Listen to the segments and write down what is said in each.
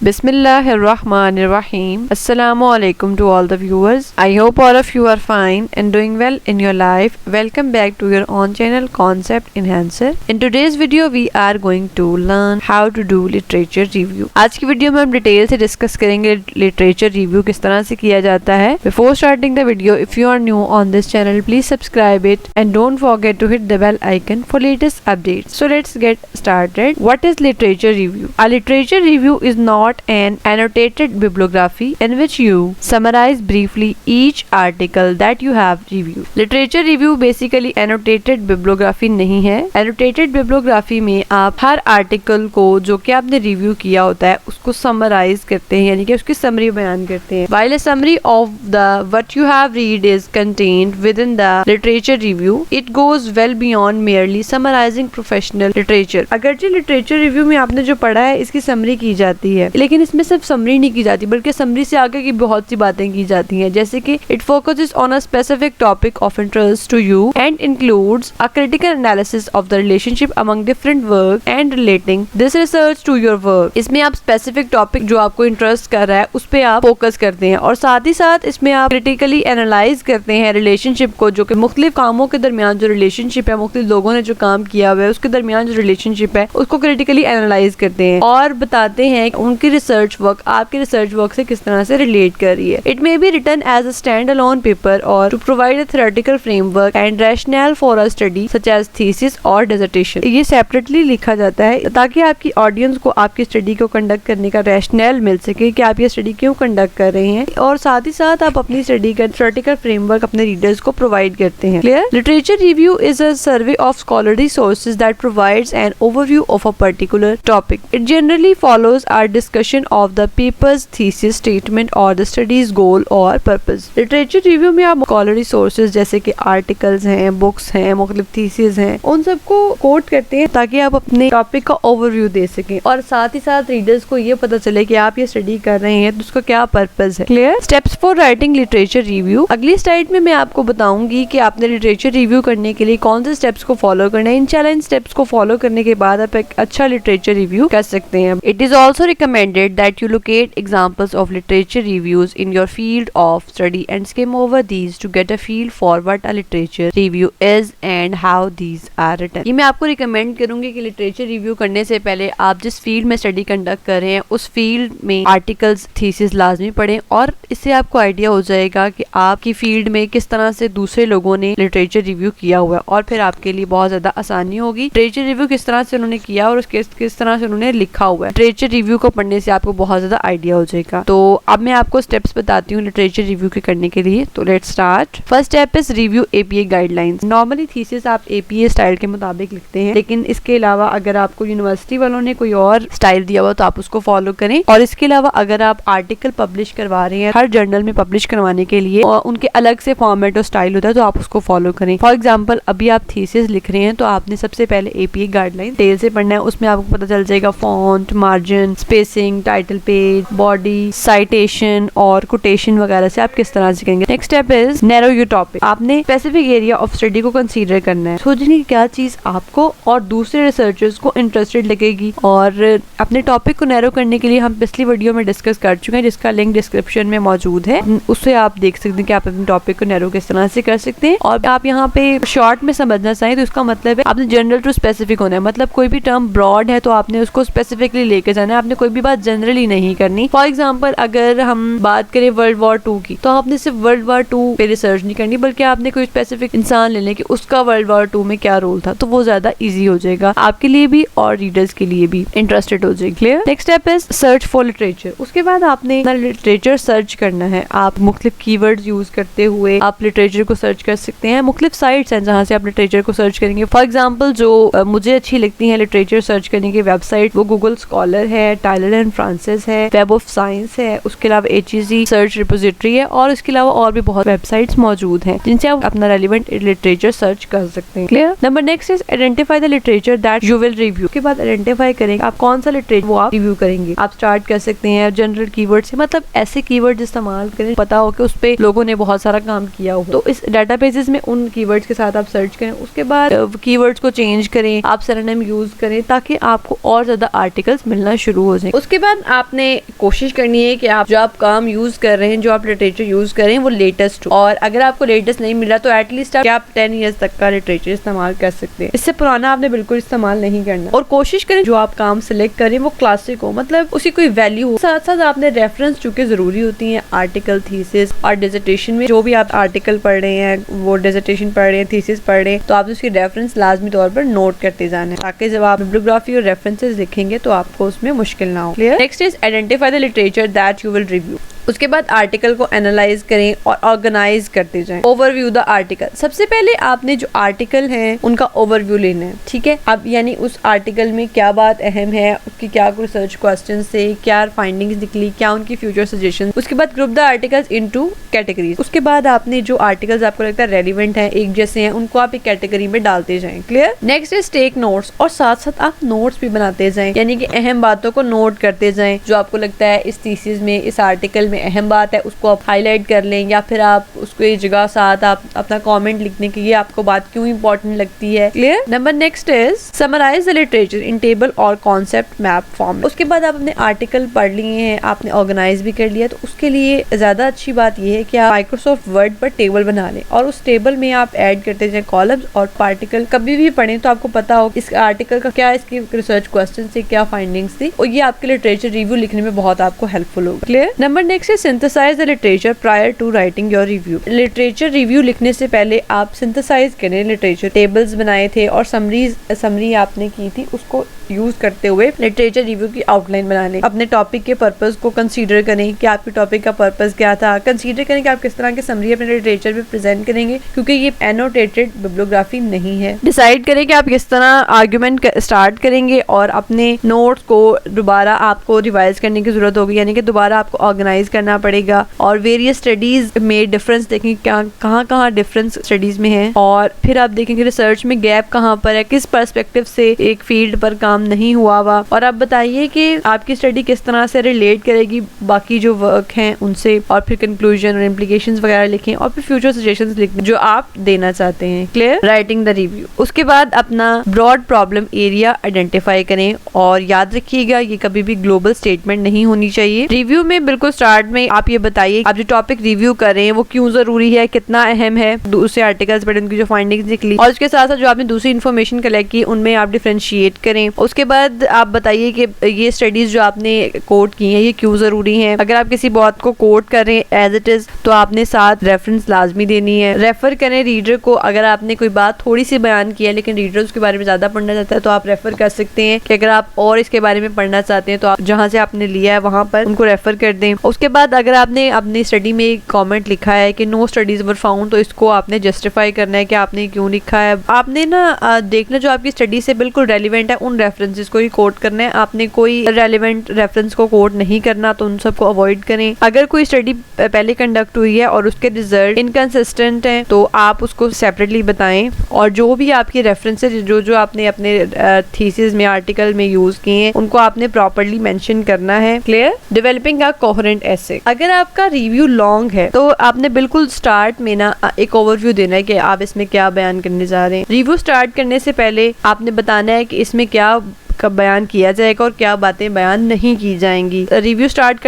Bismillahirrahmanirrahim. Assalamu alaikum to all the viewers. I hope all of you are fine and doing well in your life. Welcome back to your own channel Concept Enhancer. In today's video we are going to learn how to do literature review. आज की video में हम detail से discuss करेंगे literature review किस तरह से किया जाता है. Before starting the video, if you are new on this channel, please subscribe it and don't forget to hit the bell icon for latest updates. So let's get started. What is literature review? A literature review is not an annotated bibliography in which you summarize briefly each article that you have reviewed. Literature review basically annotated bibliography नहीं है. Annotated bibliography में आप हर article को जो कि आपने review किया होता है उसको समराइज करते हैं, यानी कि उसकी समरी बयान करते हैं. While a summary of the what you have read is contained within the literature review, it goes well beyond merely summarizing professional literature. अगरचे लिटरेचर रिव्यू में आपने जो पढ़ा है इसकी समरी की जाती है, लेकिन इसमें सिर्फ समरी नहीं की जाती बल्कि समरी से आगे की बहुत सी बातें की जाती हैं, जैसे कि it focuses on a specific topic of interest to you and includes a critical analysis of the relationship among different work and relating this research to your work. इसमें आप स्पेसिफिक टॉपिक जो आपको इंटरेस्ट कर रहा है उस पे आप फोकस करते हैं और साथ ही साथ इसमें आप क्रिटिकली एनालाइज करते हैं रिलेशनशिप को, जो कि मुख्तलिफ कामों के दरमियान जो रिलेशनशिप है, मुख्तलिफ लोगों ने जो काम किया हुआ है उसके दरमियान जो रिलेशनशिप है उसको क्रिटिकली एनालाइज करते हैं और बताते हैं उनकी रिसर्च वर्क आपके रिसर्च वर्क से किस तरह से रिलेट कर रही है. It may be written as a stand alone paper or to provide a theoretical framework and rational for a study such as thesis or dissertation. ये सेपरेटली लिखा जाता है ताकि आपकी ऑडियंस को आपकी स्टडी को कंडक्ट करने का रैशनल मिल सके कि आप ये स्टडी क्यों कंडक्ट कर रहे हैं, और साथ ही साथ आप अपनी स्टडी का थ्योरेटिकल फ्रेमवर्क अपने रीडर्स को प्रोवाइड करते हैं. Clear? Literature review is a survey of scholarly sources that provides an overview of a particular topic. It generally follows our discussion of the papers, thesis, statement और the studies goal और purpose. Literature review में आप scholarly sources जैसे कि articles हैं, books हैं, मुख्तलिफ thesis हैं, उन सबको कोट करते हैं ताकि आप अपने टॉपिक का ओवरव्यू दे सकें और साथ ही साथ रीडर्स को ये पता चले कि आप ये स्टडी कर रहे हैं तो उसका क्या पर्पस है. Clear? Steps for writing literature review. अगली स्लाइड में मैं आपको बताऊंगी कि आपने लिटरेचर रिव्यू करने के लिए कौन से स्टेप्स को फॉलो करना है. इंशाल्लाह इन स्टेप्स को फॉलो करने के बाद आप एक अच्छा लिटरेचर रिव्यू कर सकते हैं. It is also recommended that you locate examples of literature reviews in your field of study and skim over these to get a feel for what a literature review is and how these are written. ये मैं आपको recommend करूंगी कि literature review करने से पहले आप जिस फील्ड में स्टडी कंडक्ट कर रहे हैं उस फील्ड में आर्टिकल्स, थीसिस लाजमी पढ़ें और इससे आपको आइडिया हो जाएगा कि आपकी फील्ड में किस तरह से दूसरे लोगों ने लिटरेचर रिव्यू किया हुआ है और फिर आपके लिए बहुत ज्यादा आसानी होगी. लिटरेचर रिव्यू किस तरह से उन्होंने किया और किस तरह से उन्होंने लिखा हुआ है. लिटरेचर रिव्यू को पढ़ने से आपको बहुत ज्यादा आइडिया हो जाएगा. तो अब मैं आपको स्टेप्स बताती हूँ लिटरेचर रिव्यू के करने के लिए. तो let's start. First step is review APA guidelines. Normally thesis आप एपीए स्टाइल के मुताबिक लिखते हैं, लेकिन इसके अलावा अगर आपको यूनिवर्सिटी वालों ने कोई और स्टाइल दिया हुआ तो आप उसको फॉलो करें. और इसके अलावा अगर आप आर्टिकल पब्लिश करवा रहे हैं हर जर्नल में पब्लिश करवाने के लिए और उनके अलग से फॉर्मेट और स्टाइल होता है तो आप उसको फॉलो करें. फॉर एग्जाम्पल अभी आप थीसिस लिख रहे हैं तो आपने सबसे पहले एपीए गाइडलाइन तेल से पढ़ना है. उसमें आपको पता चल जाएगा font, margin, spacing, title page, body, citation और कोटेशन वगैरह से आप किस तरह से करेंगे. Next step is narrow your topic. आपने स्पेसिफिक एरिया ऑफ स्टडी को कंसीडर करना है. सोचने की क्या चीज आपको और दूसरे रिसर्चर्स को इंटरेस्टेड लगेगी और अपने टॉपिक को नैरो करने के लिए हम पिछली वीडियो में डिस्कस कर चुके हैं जिसका लिंक डिस्क्रिप्शन में मौजूद है. उससे आप देख सकते हैं कि आप अपने टॉपिक को नैरो किस तरह से कर सकते हैं. और आप यहाँ पे शॉर्ट में समझना चाहें तो इसका मतलब है आपने जनरल टू स्पेसिफिक होना है. मतलब कोई भी टर्म ब्रॉड है तो आपने उसको स्पेसिफिकली लेके जाना है, आपने कोई भी बात जनरली नहीं करनी. फॉर एग्जाम्पल अगर हम बात करें वर्ल्ड वॉर 2 की तो आपने सिर्फ वर्ल्ड वॉर 2 पे रिसर्च नहीं करनी बल्कि आपने कोई स्पेसिफिक इंसान ले लें कि उसका वर्ल्ड वॉर 2 में क्या रोल था, तो वो ज्यादा इजी हो जाएगा आपके लिए भी और रीडर्स के लिए भी इंटरेस्टेड हो जाएगी. Clear? Next step is search for literature. उसके बाद आपने लिटरेचर सर्च करना है. आप मुख्तलिफ कीवर्ड्स यूज करते हुए आप लिटरेचर को सर्च कर सकते हैं. मुख्तलिफ साइट्स हैं जहाँ से आप लिटरेचर को सर्च करेंगे. फॉर एग्जाम्पल जो मुझे अच्छी लगती है लिटरेचर सर्च करने की वेबसाइट वो गूगल स्कॉलर है, टाइलर एंड फ्रांसिस है, वेब ऑफ साइंस है, उसके अलावा HEC सर्च रिपोजिटरी है और इसके अलावा और भी बहुत वेबसाइट्स मौजूद हैं जिनसे आप अपना रेलिवेंट लिटरेचर सर्च कर सकते हैं. Clear? Number next is identify the literature that you will review. के बाद आइडेंटिफाई करेंगे आप कौन सा लिटरेचर वो आप रिव्यू करेंगे. आप स्टार्ट कर सकते हैं जनरल कीवर्ड से, मतलब ऐसे कीवर्ड इस्तेमाल करें पता हो कि उस पे लोगों ने बहुत सारा काम किया हो. तो इस डाटाबेसेस में उन कीवर्ड्स के साथ आप सर्च करें. उसके बाद कीवर्ड्स को चेंज करें, आप सरनेम यूज करें ताकि आपको और ज्यादा आर्टिकल्स मिलना शुरू हो जाए. उसके बाद आपने कोशिश करनी है कि आप जो आप काम यूज कर रहे हैं, जो आप लिटरेचर यूज कर रहे हैं वो लेटेस्ट हो, और अगर आपको लेटेस्ट नहीं मिला तो एटलीस्ट आप 10 ईयर्स तक का लिटरेचर इस्तेमाल कर सकते हैं। इससे पुराना आपने बिल्कुल इस्तेमाल नहीं करना, और कोशिश करें जो आप काम सिलेक्ट करें वो क्लासिक हो, मतलब उसकी कोई वैल्यू हो। साथ साथ आपने रेफरेंस चूंकि जरूरी होती है आर्टिकल, थीसिस और डिसर्टेशन में, जो भी आप आर्टिकल पढ़ रहे हैं, वो डिसर्टेशन पढ़ रहे हैं, थीसिस पढ़ रहे हैं, तो आप उसकी रेफरेंस लाजमी तौर पर नोट करते जाना, ताकि जब आप बिब्लियोग्राफी और रेफरेंसेस लिखेंगे तो आपको उसमें मुश्किल ना हो। Clear? Next is identify the literature that you will review. उसके बाद आर्टिकल को एनालाइज करें और ऑर्गेनाइज करते जाएं। Overview the article. सबसे पहले आपने जो आर्टिकल है उनका ओवरव्यू लेना है, ठीक है। अब यानी उस आर्टिकल में क्या बात अहम है, उसकी क्या रिसर्च क्वेश्चन से क्या फाइंडिंग्स निकली, क्या उनकी फ्यूचर सजेशन। उसके बाद group the articles into categories. उसके बाद आपने जो आर्टिकल्स आपको लगता है रेलिवेंट है, एक जैसे हैं, उनको आप एक कैटेगरी में डालते जाएं। Clear? Next is take notes, और साथ साथ आप नोट्स भी बनाते जाएं, यानी कि अहम बातों को नोट करते जाएं। जो आपको लगता है इस थीसिस में, इस आर्टिकल में अहम बात है, उसको आप हाईलाइट कर लें, या फिर आप उसको एक जगह साथ आप अपना कमेंट लिखने के लिए आपको बात क्यों इंपॉर्टेंट लगती है। Clear? Number next is summarise the literature in table और कॉन्सेप्ट मैप फॉर्म। उसके बाद आप अपने आर्टिकल पढ़ लिए हैं, आपने ऑर्गेनाइज भी कर लिया, तो उसके लिए ज्यादा अच्छी बात यह है कि आप माइक्रोसॉफ्ट वर्ड पर टेबल बना लें, और उस टेबल में आप ऐड करते जाए कॉलम्स और पार्टिकल। कभी भी पढ़ें तो आपको पता हो इस आर्टिकल का क्या, इसकी रिसर्च क्वेश्चन से क्या फाइंडिंग्स थी, और ये आपके लिटरेचर रिव्यू लिखने में बहुत आपको हेल्पफुल होगा। Clear? Number next is synthesise the literature prior to writing your review. Literature review लिखने से पहले आप सिंथेसाइज करें लिटरेचर, टेबल्स बनाए थे और समरी आपने की थी, उसको यूज करते हुए लिटरेचर रिव्यू की आउटलाइन बना लें। अपने टॉपिक के पर्पस को कंसीडर करें कि आपके टॉपिक का पर्पस क्या था, कंसीडर करें कि आप किस तरह के समरी अपने लिटरेचर में प्रेजेंट करेंगे, क्योंकि ये एनोटेटेड बिब्लियोग्राफी नहीं है। डिसाइड करें कि आप किस तरह आर्गुमेंट स्टार्ट करेंगे, और अपने नोट्स को दोबारा आपको रिवाइज करने की जरूरत होगी, यानी कि दोबारा आपको ऑर्गेनाइज करना पड़ेगा, और वेरियस स्टडीज में डिफरेंस देखेंगे, क्या कहाँ डिफरेंस स्टडीज में है, और फिर आप देखेंगे रिसर्च में गैप कहाँ पर है, किस पर्सपेक्टिव से एक फील्ड पर काम नहीं हुआ हुआ, और आप बताइए कि आपकी स्टडी किस तरह से रिलेट करेगी बाकी जो वर्क हैं उनसे, और फिर कंक्लूजन और इम्प्लीकेशंस वगैरह लिखें, और फिर फ्यूचर सजेशंस लिखें जो आप देना चाहते हैं। क्लियर? Writing the review. उसके बाद अपना ब्रॉड प्रॉब्लम एरिया आइडेंटिफाई करें, और याद रखिएगा ये कभी भी ग्लोबल स्टेटमेंट नहीं होनी चाहिए। रिव्यू में बिल्कुल स्टार्ट में आप ये बताइए आप जो टॉपिक रिव्यू कर रहे हैं वो क्यों जरूरी है, कितना अहम है, दूसरे आर्टिकल्स पढ़े, उनकी जो फाइंडिंग्स निकली, और उसके साथ साथ जो आपने दूसरी इन्फॉर्मेशन कलेक्ट की उनमें आप डिफरेंशिएट करें। उसके बाद आप बताइए कि ये स्टडीज जो आपने कोट की हैं ये क्यों जरूरी हैं। अगर आप किसी बात को कोट कर रहे हैं एज इट इज, तो आपने साथ रेफरेंस लाजमी देनी है। रेफर करें रीडर को, अगर आपने कोई बात थोड़ी सी बयान की है लेकिन रीडर उसके बारे में ज्यादा पढ़ना चाहता है तो आप रेफर कर सकते हैं कि अगर आप और इसके बारे में पढ़ना चाहते हैं तो आप जहाँ से आपने लिया है वहां पर उनको रेफर कर दें। उसके बाद अगर आपने अपनी स्टडी में एक कॉमेंट लिखा है कि नो स्टडीज वर फाउंड, तो इसको आपने जस्टिफाई करना है कि आपने क्यों लिखा है। आपने ना देखना जो आपकी स्टडी से बिल्कुल रेलिवेंट है उन रेफरेंसेस को ही कोट करना है, आपने कोई रेलिवेंट रेफरेंस को कोट नहीं करना, तो उन सबको अवॉइड करें। अगर कोई स्टडी पहले कंडक्ट हुई है और उसके रिजल्ट इनकंसिस्टेंट हैं तो आप उसको सेपरेटली बताएं, और जो भी आपकी रेफरेंसेस जो आपने अपने थीसिस में आर्टिकल में यूज किए हैं उनको आपने प्रॉपर्ली मेंशन करना है। क्लियर? डेवलपिंग अ कोहेरेंट एसे। अगर आपका रिव्यू लॉन्ग है तो आपने बिल्कुल स्टार्ट में ना एक ओवरव्यू देना है कि आप इसमें क्या बयान करने जा रहे हैं। रिव्यू स्टार्ट करने से पहले आपने बताना है कि इसमें क्या कब बयान किया जाएगा और क्या बातें बयान नहीं की जाएंगी। रिव्यू स्टार्ट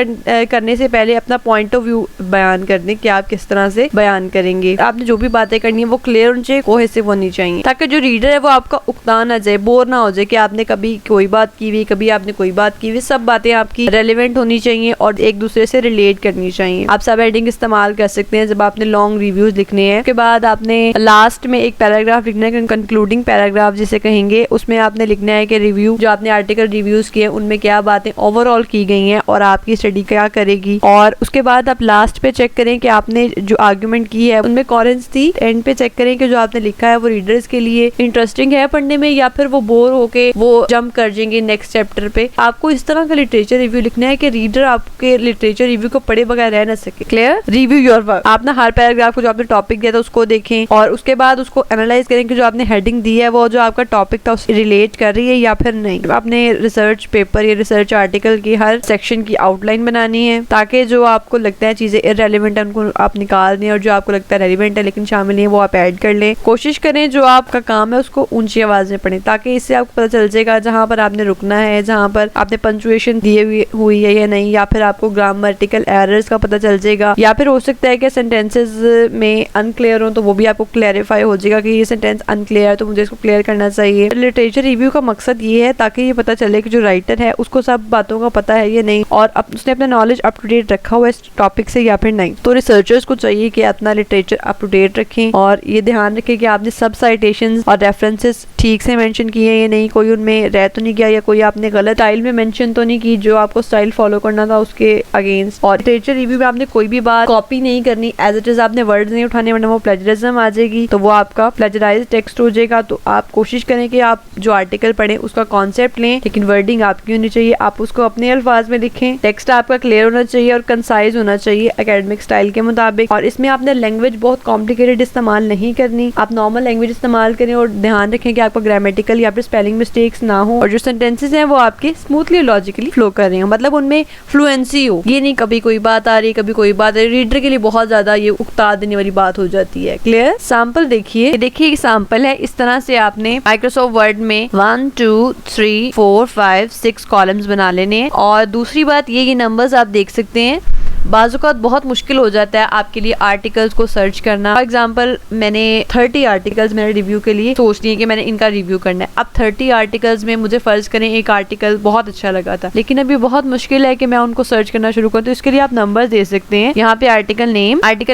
करने से पहले अपना पॉइंट ऑफ व्यू बयान कर दें कि आप किस तरह से बयान करेंगे। आपने जो भी बातें करनी है वो क्लियर होनी चाहिए, कोहेसिव होनी चाहिए, ताकि जो रीडर है वो आपका उकता ना जाए, बोर ना हो जाए कि आपने कभी कोई बात की हुई, कभी आपने कोई बात की हुई। सब बातें आपकी रेलिवेंट होनी चाहिए और एक दूसरे से रिलेट करनी चाहिए। आप सब हेडिंग इस्तेमाल कर सकते हैं जब आपने लॉन्ग रिव्यूज लिखने हैं। उसके बाद आपने लास्ट में एक पैराग्राफ लिखना है, कंक्लूडिंग पैराग्राफ जिसे कहेंगे, उसमें आपने लिखना है कि रिव्यू जो आपने आर्टिकल रिव्यूज किए उनमें क्या बातें ओवरऑल की गई हैं और आपकी स्टडी क्या करेगी। और उसके बाद आप लास्ट पे चेक करें कि आपने जो आर्गुमेंट की है उनमें कॉरेंस थी। एंड पे चेक करें कि जो आपने लिखा है वो रीडर्स के लिए इंटरेस्टिंग है पढ़ने में, या फिर वो बोर होके वो जंप कर जाएंगे नेक्स्ट चैप्टर पे। आपको इस तरह का लिटरेचर रिव्यू लिखना है कि रीडर आपके लिटरेचर रिव्यू को पढ़े बगैर रह ना सके। क्लियर? Review your work. आप ना हर पैराग्राफ को जो आपने टॉपिक दिया था उसको देखें और उसके बाद उसको एनालाइज करें कि जो आपने हेडिंग दी है वो जो आपका टॉपिक था उससे रिलेट कर रही है या फिर नहीं। आपने रिसर्च पेपर या रिसर्च आर्टिकल की हर सेक्शन की आउटलाइन बनानी है, ताकि जो आपको लगता है चीजें इररेलेवेंट है उनको आप निकाल दें, और जो आपको लगता है रेलिवेंट है लेकिन शामिल नहीं है वो आप ऐड कर लें। कोशिश करें जो आपका काम है उसको ऊंची आवाज में पढ़ें, ताकि इससे आपको पता चल जाएगा जहाँ पर आपने रुकना है, जहाँ पर आपने पंचुएशन दी हुई है या नहीं, या फिर आपको ग्रामेटिकल एरर्स का पता चल जाएगा, या फिर हो सकता है कि सेंटेंसेस में अनक्लियर हो तो वो भी आपको क्लैरिफाई हो जाएगा कि ये सेंटेंस अनक्लियर है तो मुझे इसको क्लियर करना चाहिए। लिटरेचर रिव्यू का मकसद ये है ताकि ये पता चले कि जो राइटर है उसको सब बातों का पता है या नहीं, और उसने अपना नॉलेज अप टू डेट रखा हुआ है इस टॉपिक से या फिर नहीं। तो रिसर्चर्स को चाहिए कि अपना लिटरेचर अप टू डेट रखें, और ये ध्यान रखें कि आपने सब साइटेशंस और रेफरेंसेस ठीक से मेंशन किए हैं या नहीं, कोई उनमें रह तो नहीं गया, या कोई आपने गलत स्टाइल में मेंशन तो नहीं की जो आपको स्टाइल फॉलो करना था उसके अगेंस्ट। और लिटरेचर रिव्यू में आपने कोई भी बात कॉपी नहीं करनी, एज इट इज आपने वर्ड्स नहीं उठाने, वरना वो प्लेजरिज्म आ जाएगी, तो वो आपका प्लेजराइज्ड टेक्स्ट हो जाएगा। तो आप कोशिश करें कि आप जो आर्टिकल पढ़ें उसका कॉन्सेप्ट लें, लेकिन वर्डिंग आपकी होनी चाहिए, आप उसको अपने अल्फाज में लिखें, टेक्स्ट आपका क्लियर होना चाहिए और कंसाइज होना चाहिए एकेडमिक स्टाइल के मुताबिक। और इसमें आपने लैंग्वेज बहुत कॉम्प्लिकेटेड इस्तेमाल नहीं करनी, आप नॉर्मल लैंग्वेज इस्तेमाल करें, और ध्यान रखें कि आपका ग्रामेटिकल या फिर स्पेलिंग मिस्टेक्स ना हो, और जो सेंटेंसेस हैं वो आपके स्मूथली लॉजिकली फ्लो कर रहे हो, मतलब उनमें फ्लुएंसी हो। ये नहीं कभी कोई बात आ रही कभी कोई बात आ रही, रीडर के लिए बहुत ज्यादा ये उकता देने वाली बात हो जाती है। क्लियर? सैंपल देखिए, सैंपल है, इस तरह से आपने माइक्रोसॉफ्ट वर्ड में 1 2 3 4 5 6 कॉलम्स बना लेने हैं। और दूसरी बात ये नंबर्स आप देख सकते हैं, बाज़-औक़ात बहुत मुश्किल हो जाता है आपके लिए आर्टिकल्स को सर्च करना। फॉर एग्जांपल मैंने 30 आर्टिकल्स मेरे रिव्यू के लिए सोच लिए कि मैंने इनका रिव्यू करना है। अब 30 आर्टिकल्स में मुझे फर्ज करें एक आर्टिकल बहुत अच्छा लगा था, लेकिन अभी बहुत मुश्किल है कि मैं उनको सर्च करना शुरू करूं, तो इसके लिए आप नंबर्स दे सकते हैं। यहाँ पे आर्टिकल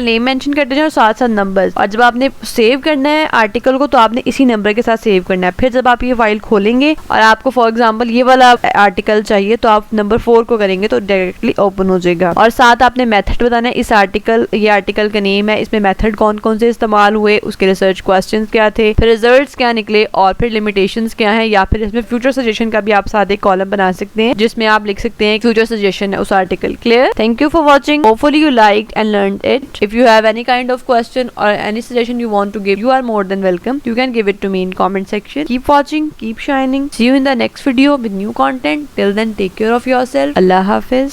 नेम मेंशन करते हैं और साथ साथ नंबर्स। और जब आपने सेव करना है आर्टिकल को तो आपने इसी नंबर के साथ सेव करना है। फिर जब आप ये फाइल खोलेंगे और आपको फॉर एग्जाम्पल ये वाला आर्टिकल चाहिए तो आप नंबर 4 को करेंगे तो डायरेक्टली ओपन हो जाएगा। और साथ आपने मेथड बताना है, इस आर्टिकल, ये आर्टिकल का नेम है, इसमें मेथड कौन कौन से इस्तेमाल हुए, उसके रिसर्च क्वेश्चंस क्या थे, फिर रिजल्ट्स क्या निकले, और फिर लिमिटेशंस क्या है। या फिर इसमें फ्यूचर सजेशन का भी आप साथ एक कॉलम बना सकते हैं जिसमें आप लिख सकते हैं फ्यूचर सजेशन है उस article. Clear? Thank you for watching, hopefully you liked and learned it. If you have any kind of question or any suggestion you want to give, you are more than welcome. You can give it to me in comment section. Keep watching, keep shining. See you in the next video with new content. Till then, take care of yourself. Allah Hafiz.